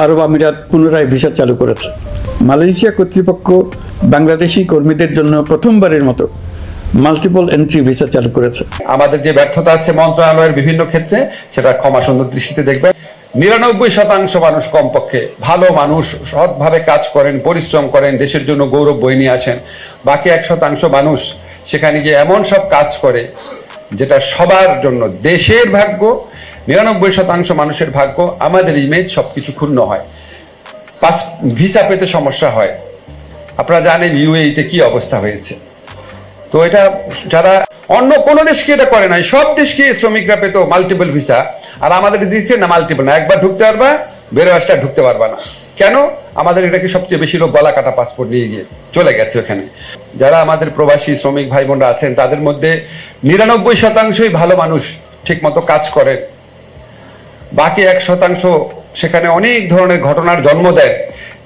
আরব আমিরাত পুনরায় ভিসা চালু করেছে। মালয়েশিয়া কর্তৃপক্ষ বাংলাদেশি কর্মীদের জন্য প্রথমবারের মতো মাল্টিপল এন্ট্রি ভিসা চালু করেছে। আমাদের যে ব্যর্থতা আছে মন্ত্রণালয়ের বিভিন্ন ক্ষেত্রে, সেটা ক্ষমা সুন্দর দৃষ্টিতে দেখবেন। 99% মানুষ কমপক্ষে ভালো মানুষ, সৎভাবে কাজ করেন, পরিশ্রম করেন, দেশের জন্য গৌরব বয়ে নিয়ে আসেন। বাকি 1% মানুষ সেখানে গিয়ে এমন সব কাজ করে যেটা সবার জন্য দেশের ভাগ্য, 99% মানুষের ভাগ্য, আমাদের ইমেজ সবকিছু ক্ষুণ্ণ হয়, ভিসা পেতে সমস্যা হয়। আপনারা জানেন ইউএইতে কি অবস্থা হয়েছে। তো এটা যারা অন্য কোন দেশকে এটা করে নাই, সব দেশকে শ্রমিকরা পেত মাল্টিপল ভিসা, আর আমাদের দিচ্ছে না মাল্টিপল না, একবার ঢুকতে পারবা, বেরো আসলে ঢুকতে পারবা না। কেন? আমাদের এটাকে সবচেয়ে বেশি লোক গলা কাটা পাসপোর্ট নিয়ে গিয়ে চলে গেছে ওখানে। যারা আমাদের প্রবাসী শ্রমিক ভাই বোনরা আছেন তাদের মধ্যে 99%ই ভালো মানুষ, ঠিক মতো কাজ করেন। বাকি 1% সেখানে অনেক ধরনের ঘটনার জন্ম দেয়,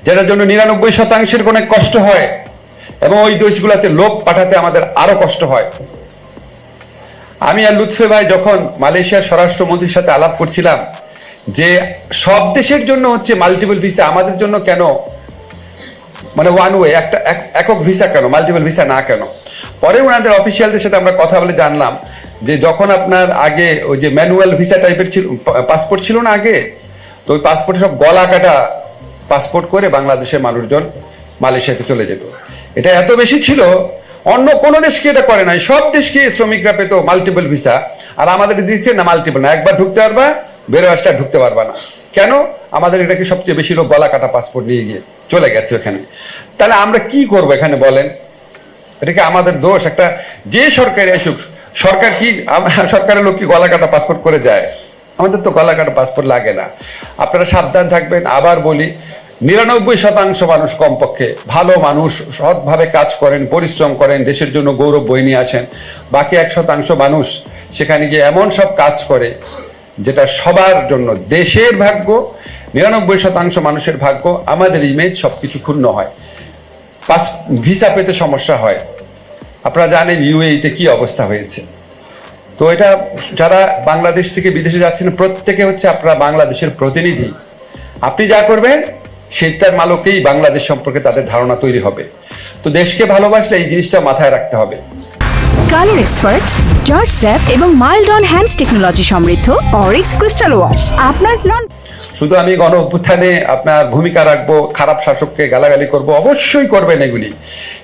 যেটার জন্য 99%-এর অনেক কষ্ট হয়, এবং ওই দেশগুলোতে লোক পাঠাতে আমাদের আরো কষ্ট হয়। আমি আর লুৎফে ভাই যখন মালয়েশিয়ার স্বরাষ্ট্রমন্ত্রীর সাথে আলাপ করছিলাম যে সব দেশের জন্য হচ্ছে মাল্টিপল ভিসা, আমাদের জন্য কেন মানে ওয়ান ওয়ে একটা একক ভিসা কেন, মাল্টিপল ভিসা না কেন? পরে ওনাদের অফিসিয়ালদের সাথে আমরা কথা বলে জানলাম যে যখন আপনার আগে ওই যে ম্যানুয়াল ভিসা টাইপের ছিল পাসপোর্ট ছিল না আগে, তো ওই পাসপোর্টে সব গলা কাটা পাসপোর্ট করে বাংলাদেশের মানুষজন মালয়েশিয়াতে চলে যেত। এটা এত বেশি ছিল, অন্য কোন দেশকে এটা করে নাই, সব দেশকে শ্রমিকরা পেত মাল্টিপল ভিসা, আর আমাদের দিচ্ছে না মাল্টিপল না, একবার ঢুকতে পারবা, বেরো আসলে ঢুকতে পারবা না। কেন? আমাদের এটাকে সবচেয়ে বেশি লোক গলা কাটা পাসপোর্ট নিয়ে গিয়ে চলে গেছে ওখানে। তাহলে আমরা কি করবো এখানে বলেন? এটাকে আমাদের দোষ? একটা যে সরকারি আসুক, সরকার কি সরকারের লোক কি গলা কাটা পাসপোর্ট করে যায়? আমাদের তো গলা কাটা পাসপোর্ট লাগে না। আপনারা সাবধান থাকবেন। আবার বলি, 99% মানুষ কমপক্ষে ভালো মানুষ, সৎভাবে কাজ করেন, পরিশ্রম করেন, দেশের জন্য গৌরব বয়ে নিয়ে আসেন। বাকি 1% মানুষ সেখানে গিয়ে এমন সব কাজ করে যেটা সবার জন্য দেশের ভাগ্য, 99% মানুষের ভাগ্য, আমাদের ইমেজ সবকিছু ক্ষুণ্ণ হয়, ভিসা পেতে সমস্যা হয়। আপনারা জানেন ইউএইতে কি অবস্থা হয়েছে। তো এটা যারা বাংলাদেশ থেকে বিদেশে যাচ্ছেন প্রত্যেকে হচ্ছে আপনারা বাংলাদেশের প্রতিনিধি। আপনি যা করবেন সেইটার মালকেই বাংলাদেশ সম্পর্কে তাদের ধারণা তৈরি হবে। তো দেশকে ভালোবাসলে এই জিনিসটা মাথায় রাখতে হবে। কালার এক্সপার্ট, জর্জ স্যাপ এবং মাইল্ড অন হ্যান্ডস টেকনোলজি সমৃদ্ধ অরিক্স ক্রিস্টাল ওয়াশ আপনার নন। শুধু আমি গণ অভ্যুত্থানে আপনার ভূমিকা রাখবো, খারাপ শাসককে গালাগালি করব, অবশ্যই করবেন এগুলি।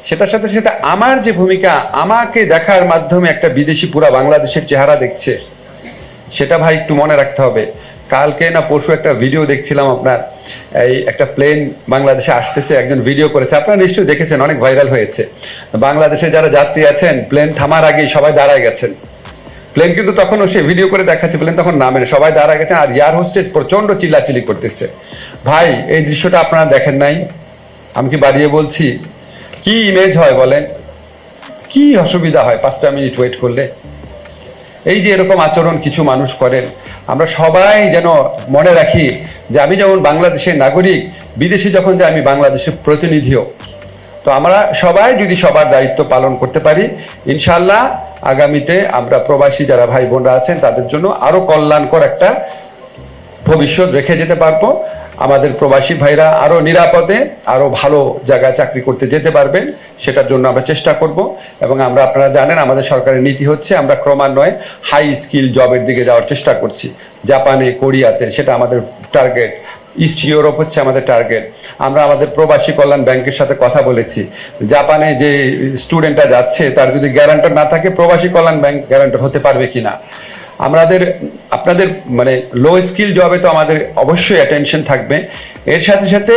সেটার সাথে সাথে আমার যে ভূমিকা, আমাকে দেখার মাধ্যমে একটা বিদেশি পুরা বাংলাদেশের চেহারা দেখছে, সেটা ভাই একটু মনে রাখতে হবে। কালকে না পরশু একটা ভিডিও দেখছিলাম, আপনার এই একটা প্লেন বাংলাদেশে আসতেছে, একজন ভিডিও করেছে, আপনারা নিশ্চয়ই দেখেছেন, অনেক ভাইরাল হয়েছে। বাংলাদেশে যারা যাত্রী আছেন প্লেন থামার আগেই সবাই দাঁড়ায় গেছেন। প্লেন কিন্তু তখনও সে ভিডিও করে দেখাচ্ছে, প্লেন তখন নামে, সবাই দাঁড়ায় গেছেন, আর এয়ার হোস্টেস প্রচন্ড চিল্লাচিল্লি করতেছে। ভাই এই দৃশ্যটা আপনারা দেখেন নাই? আমি কি বাড়িয়ে বলছি? কি ইমেজ হয় বলেন? কি অসুবিধা হয় 5টা মিনিট ওয়েট করলে? এই যে এরকম আচরণ কিছু মানুষ করেন, আমরা সবাই যেন মনে রাখি যে আমি যেমন বাংলাদেশের নাগরিক, বিদেশে যখন যাই আমি বাংলাদেশের প্রতিনিধিও। তো আমরা সবাই যদি সবার দায়িত্ব পালন করতে পারি, ইনশাল্লাহ আগামীতে আমরা প্রবাসী যারা ভাই বোনরা আছেন তাদের জন্য আরো কল্যাণকর একটা ভবিষ্যৎ রেখে যেতে পারবো। আমাদের প্রবাসী ভাইরা আরো নিরাপদে, আরো ভালো জায়গায় চাকরি করতে যেতে পারবেন, সেটার জন্য আমরা চেষ্টা করব। এবং আমরা, আপনারা জানেন আমাদের সরকারের নীতি হচ্ছে আমরা ক্রমান্বয়ে হাই স্কিল জবের দিকে যাওয়ার চেষ্টা করছি। জাপানে, কোরিয়াতে, সেটা আমাদের টার্গেট। ইস্ট ইউরোপ হচ্ছে আমাদের টার্গেট। আমরা আমাদের প্রবাসী কল্যাণ ব্যাংকের সাথে কথা বলেছি, জাপানে যে স্টুডেন্টরা যাচ্ছে তার যদি গ্যারান্টার না থাকে, প্রবাসী কল্যাণ ব্যাংক গ্যারান্টার হতে পারবে কিনা। আপনাদের মানে লো স্কিল জবে তো আমাদের অবশ্যই অ্যাটেনশন থাকবে, এর সাথে সাথে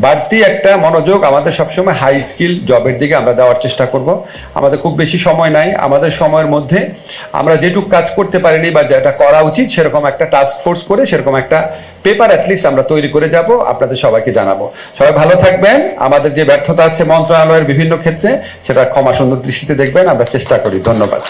বাড়তি একটা মনোযোগ আমাদের সবসময় হাই স্কিল জবের দিকে আমরা দেওয়ার চেষ্টা করব। আমাদের খুব বেশি সময় নাই, আমাদের সময়ের মধ্যে আমরা যেটুক কাজ করতে পারিনি বা যেটা করা উচিত সেরকম একটা টাস্ক ফোর্স করে সেরকম একটা পেপার অ্যাটলিস্ট আমরা তৈরি করে যাব, আপনাদের সবাইকে জানাবো। সবাই ভালো থাকবেন। আমাদের যে ব্যর্থতা আছে মন্ত্রণালয়ের বিভিন্ন ক্ষেত্রে, সেটা ক্ষমা সুন্দর দৃষ্টিতে দেখবেন, আমরা চেষ্টা করি। ধন্যবাদ।